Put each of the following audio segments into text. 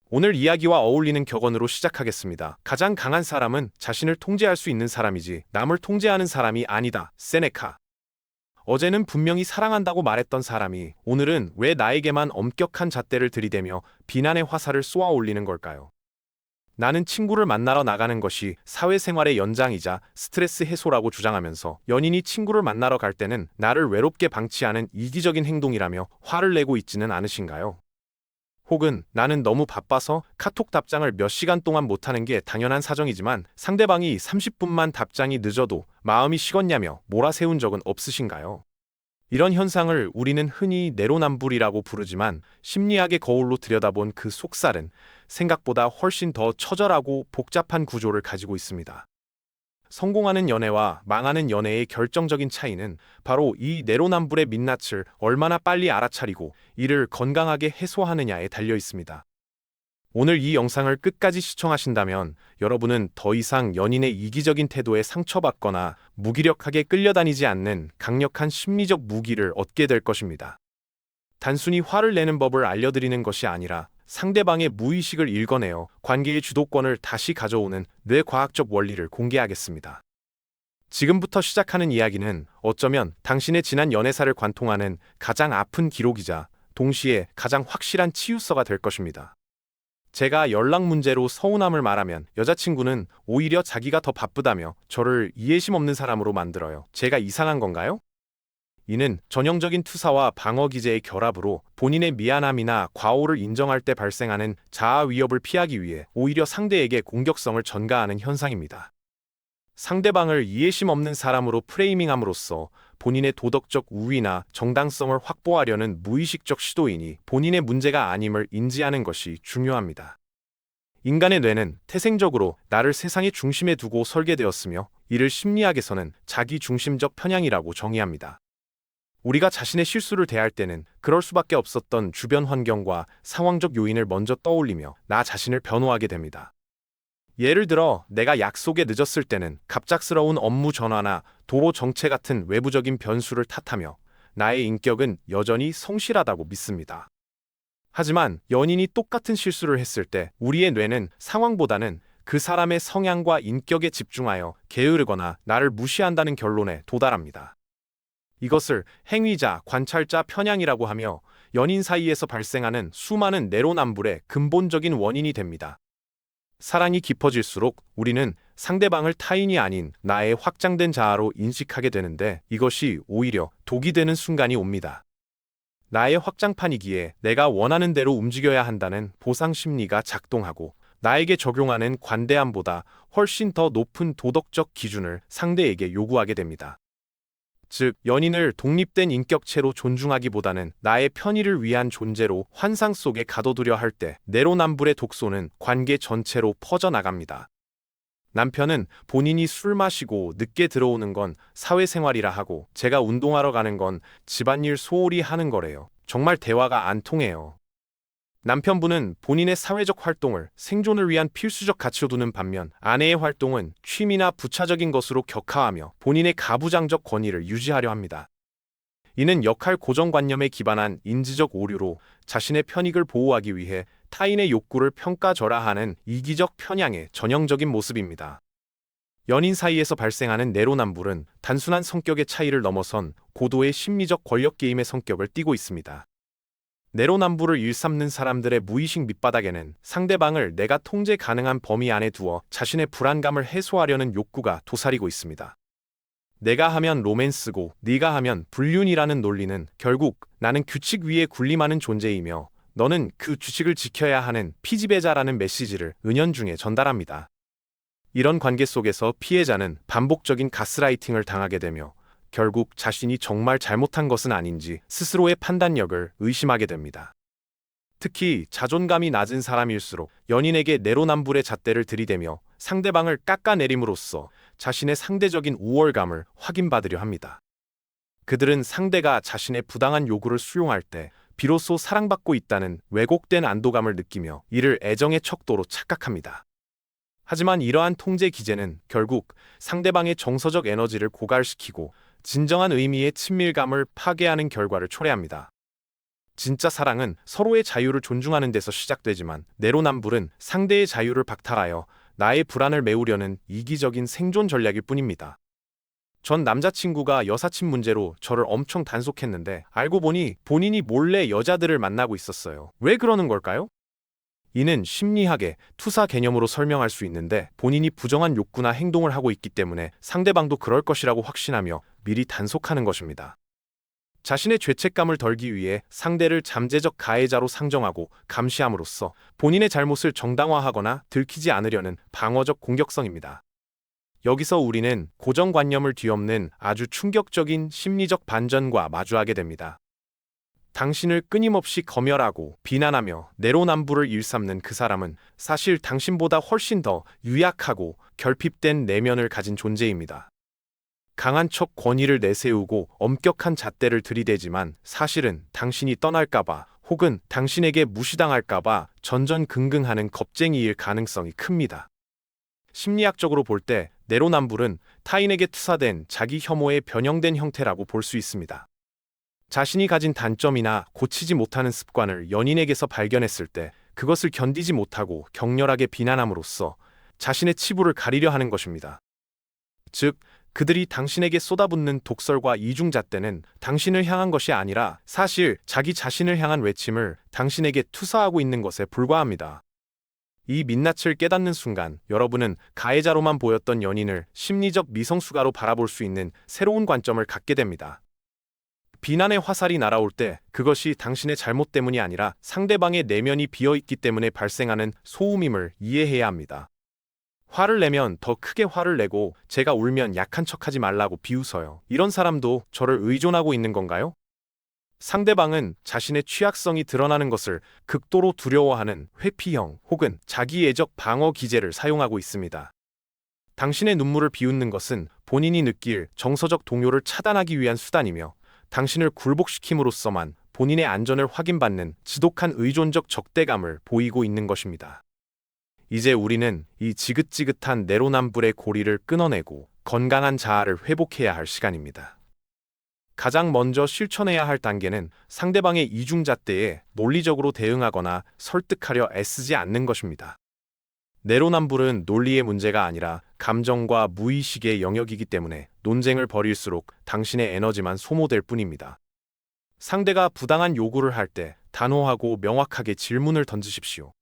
오늘 이야기와 어울리는 격언으로 시작하겠습니다. 가장 강한 사람은 자신을 통제할 수 있는 사람이지 남을 통제하는 사람이 아니다. 세네카. 어제는 분명히 사랑한다고 말했던 사람이 오늘은 왜 나에게만 엄격한 잣대를 들이대며 비난의 화살을 쏘아 올리는 걸까요? 나는 친구를 만나러 나가는 것이 사회생활의 연장이자 스트레스 해소라고 주장하면서 연인이 친구를 만나러 갈 때는 나를 외롭게 방치하는 이기적인 행동이라며 화를 내고 있지는 않으신가요? 혹은 나는 너무 바빠서 카톡 답장을 몇 시간 동안 못하는 게 당연한 사정이지만 상대방이 30분만 답장이 늦어도 마음이 식었냐며 몰아세운 적은 없으신가요? 이런 현상을 우리는 흔히 내로남불이라고 부르지만 심리학의 거울로 들여다본 그 속살은 생각보다 훨씬 더 처절하고 복잡한 구조를 가지고 있습니다. 성공하는 연애와 망하는 연애의 결정적인 차이는 바로 이 내로남불의 민낯을 얼마나 빨리 알아차리고 이를 건강하게 해소하느냐에 달려 있습니다. 오늘 이 영상을 끝까지 시청하신다면 여러분은 더 이상 연인의 이기적인 태도에 상처받거나 무기력하게 끌려다니지 않는 강력한 심리적 무기를 얻게 될 것입니다. 단순히 화를 내는 법을 알려드리는 것이 아니라 상대방의 무의식을 읽어내어 관계의 주도권을 다시 가져오는 뇌과학적 원리를 공개하겠습니다. 지금부터 시작하는 이야기는 어쩌면 당신의 지난 연애사를 관통하는 가장 아픈 기록이자 동시에 가장 확실한 치유서가 될 것입니다. 제가 연락 문제로 서운함을 말하면 여자친구는 오히려 자기가 더 바쁘다며 저를 이해심 없는 사람으로 만들어요. 제가 이상한 건가요? 이는 전형적인 투사와 방어 기제의 결합으로 본인의 미안함이나 과오를 인정할 때 발생하는 자아 위협을 피하기 위해 오히려 상대에게 공격성을 전가하는 현상입니다. 상대방을 이해심 없는 사람으로 프레이밍함으로써 본인의 도덕적 우위나 정당성을 확보하려는 무의식적 시도이니 본인의 문제가 아님을 인지하는 것이 중요합니다. 인간의 뇌는 태생적으로 나를 세상의 중심에 두고 설계되었으며 이를 심리학에서는 자기중심적 편향이라고 정의합니다. 우리가 자신의 실수를 대할 때는 그럴 수밖에 없었던 주변 환경과 상황적 요인을 먼저 떠올리며 나 자신을 변호하게 됩니다. 예를 들어 내가 약속에 늦었을 때는 갑작스러운 업무 전화나 도로 정체 같은 외부적인 변수를 탓하며 나의 인격은 여전히 성실하다고 믿습니다. 하지만 연인이 똑같은 실수를 했을 때 우리의 뇌는 상황보다는 그 사람의 성향과 인격에 집중하여 게으르거나 나를 무시한다는 결론에 도달합니다. 이것을 행위자, 관찰자 편향이라고 하며 연인 사이에서 발생하는 수많은 내로남불의 근본적인 원인이 됩니다. 사랑이 깊어질수록 우리는 상대방을 타인이 아닌 나의 확장된 자아로 인식하게 되는데 이것이 오히려 독이 되는 순간이 옵니다. 나의 확장판이기에 내가 원하는 대로 움직여야 한다는 보상 심리가 작동하고 나에게 적용하는 관대함보다 훨씬 더 높은 도덕적 기준을 상대에게 요구하게 됩니다. 즉, 연인을 독립된 인격체로 존중하기보다는 나의 편의를 위한 존재로 환상 속에 가둬두려 할 때 내로남불의 독소는 관계 전체로 퍼져나갑니다. 남편은 본인이 술 마시고 늦게 들어오는 건 사회생활이라 하고 제가 운동하러 가는 건 집안일 소홀히 하는 거래요. 정말 대화가 안 통해요. 남편분은 본인의 사회적 활동을 생존을 위한 필수적 가치로 두는 반면 아내의 활동은 취미나 부차적인 것으로 격하하며 본인의 가부장적 권위를 유지하려 합니다. 이는 역할 고정관념에 기반한 인지적 오류로 자신의 편익을 보호하기 위해 타인의 욕구를 평가절하하는 이기적 편향의 전형적인 모습입니다. 연인 사이에서 발생하는 내로남불은 단순한 성격의 차이를 넘어선 고도의 심리적 권력 게임의 성격을 띠고 있습니다. 내로남불을 일삼는 사람들의 무의식 밑바닥에는 상대방을 내가 통제 가능한 범위 안에 두어 자신의 불안감을 해소하려는 욕구가 도사리고 있습니다. 내가 하면 로맨스고 네가 하면 불륜이라는 논리는 결국 나는 규칙 위에 군림하는 존재이며 너는 그 규칙을 지켜야 하는 피지배자라는 메시지를 은연중에 전달합니다. 이런 관계 속에서 피해자는 반복적인 가스라이팅을 당하게 되며 결국 자신이 정말 잘못한 것은 아닌지 스스로의 판단력을 의심하게 됩니다. 특히 자존감이 낮은 사람일수록 연인에게 내로남불의 잣대를 들이대며 상대방을 깎아내림으로써 자신의 상대적인 우월감을 확인받으려 합니다. 그들은 상대가 자신의 부당한 요구를 수용할 때 비로소 사랑받고 있다는 왜곡된 안도감을 느끼며 이를 애정의 척도로 착각합니다. 하지만 이러한 통제 기제는 결국 상대방의 정서적 에너지를 고갈시키고 진정한 의미의 친밀감을 파괴하는 결과를 초래합니다. 진짜 사랑은 서로의 자유를 존중하는 데서 시작되지만 내로남불은 상대의 자유를 박탈하여 나의 불안을 메우려는 이기적인 생존 전략일 뿐입니다. 전 남자친구가 여사친 문제로 저를 엄청 단속했는데 알고 보니 본인이 몰래 여자들을 만나고 있었어요. 왜 그러는 걸까요? 이는 심리학의 투사 개념으로 설명할 수 있는데 본인이 부정한 욕구나 행동을 하고 있기 때문에 상대방도 그럴 것이라고 확신하며 미리 단속하는 것입니다. 자신의 죄책감을 덜기 위해 상대를 잠재적 가해자로 상정하고 감시함으로써 본인의 잘못을 정당화하거나 들키지 않으려는 방어적 공격성입니다. 여기서 우리는 고정관념을 뒤엎는 아주 충격적인 심리적 반전과 마주하게 됩니다. 당신을 끊임없이 검열하고 비난하며 내로남불을 일삼는 그 사람은 사실 당신보다 훨씬 더 유약하고 결핍된 내면을 가진 존재입니다. 강한 척 권위를 내세우고 엄격한 잣대를 들이대지만 사실은 당신이 떠날까봐 혹은 당신에게 무시당할까봐 전전긍긍하는 겁쟁이일 가능성이 큽니다. 심리학적으로 볼 때 내로남불은 타인에게 투사된 자기 혐오의 변형된 형태라고 볼 수 있습니다. 자신이 가진 단점이나 고치지 못하는 습관을 연인에게서 발견했을 때 그것을 견디지 못하고 격렬하게 비난함으로써 자신의 치부를 가리려 하는 것입니다. 즉, 그들이 당신에게 쏟아붓는 독설과 이중잣대는 당신을 향한 것이 아니라 사실 자기 자신을 향한 외침을 당신에게 투사하고 있는 것에 불과합니다. 이 민낯을 깨닫는 순간 여러분은 가해자로만 보였던 연인을 심리적 미성숙아로 바라볼 수 있는 새로운 관점을 갖게 됩니다. 비난의 화살이 날아올 때 그것이 당신의 잘못 때문이 아니라 상대방의 내면이 비어있기 때문에 발생하는 소음임을 이해해야 합니다. 화를 내면 더 크게 화를 내고 제가 울면 약한 척하지 말라고 비웃어요. 이런 사람도 저를 의존하고 있는 건가요? 상대방은 자신의 취약성이 드러나는 것을 극도로 두려워하는 회피형 혹은 자기애적 방어 기제를 사용하고 있습니다. 당신의 눈물을 비웃는 것은 본인이 느낄 정서적 동요를 차단하기 위한 수단이며 당신을 굴복시킴으로써만 본인의 안전을 확인받는 지독한 의존적 적대감을 보이고 있는 것입니다. 이제 우리는 이 지긋지긋한 내로남불의 고리를 끊어내고 건강한 자아를 회복해야 할 시간입니다. 가장 먼저 실천해야 할 단계는 상대방의 이중잣대에 논리적으로 대응하거나 설득하려 애쓰지 않는 것입니다. 내로남불은 논리의 문제가 아니라 감정과 무의식의 영역이기 때문에 논쟁을 벌일수록 당신의 에너지만 소모될 뿐입니다. 상대가 부당한 요구를 할 때 단호하고 명확하게 질문을 던지십시오.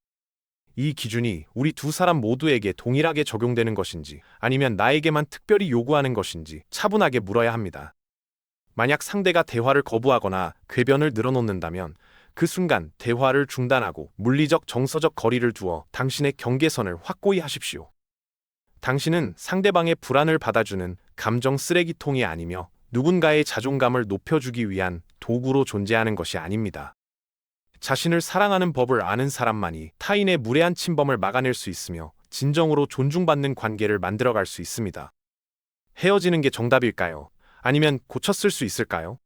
이 기준이 우리 두 사람 모두에게 동일하게 적용되는 것인지 아니면 나에게만 특별히 요구하는 것인지 차분하게 물어야 합니다. 만약 상대가 대화를 거부하거나 궤변을 늘어놓는다면 그 순간 대화를 중단하고 물리적 정서적 거리를 두어 당신의 경계선을 확고히 하십시오. 당신은 상대방의 불안을 받아주는 감정 쓰레기통이 아니며 누군가의 자존감을 높여주기 위한 도구로 존재하는 것이 아닙니다. 자신을 사랑하는 법을 아는 사람만이 타인의 무례한 침범을 막아낼 수 있으며 진정으로 존중받는 관계를 만들어갈 수 있습니다. 헤어지는 게 정답일까요? 아니면 고쳤을 수 있을까요?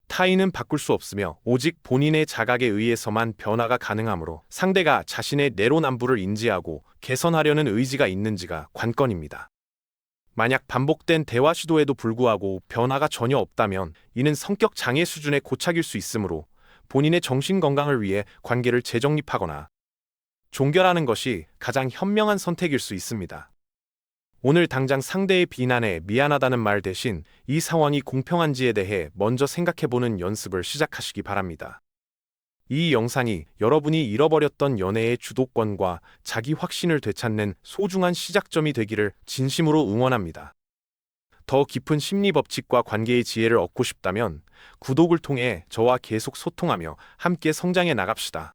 타인은 바꿀 수 없으며 오직 본인의 자각에 의해서만 변화가 가능하므로 상대가 자신의 내로남불을 인지하고 개선하려는 의지가 있는지가 관건입니다. 만약 반복된 대화 시도에도 불구하고 변화가 전혀 없다면 이는 성격 장애 수준의 고착일 수 있으므로 본인의 정신 건강을 위해 관계를 재정립하거나 종결하는 것이 가장 현명한 선택일 수 있습니다. 오늘 당장 상대의 비난에 미안하다는 말 대신 이 상황이 공평한지에 대해 먼저 생각해보는 연습을 시작하시기 바랍니다. 이 영상이 여러분이 잃어버렸던 연애의 주도권과 자기 확신을 되찾는 소중한 시작점이 되기를 진심으로 응원합니다. 더 깊은 심리 법칙과 관계의 지혜를 얻고 싶다면 구독을 통해 저와 계속 소통하며 함께 성장해 나갑시다.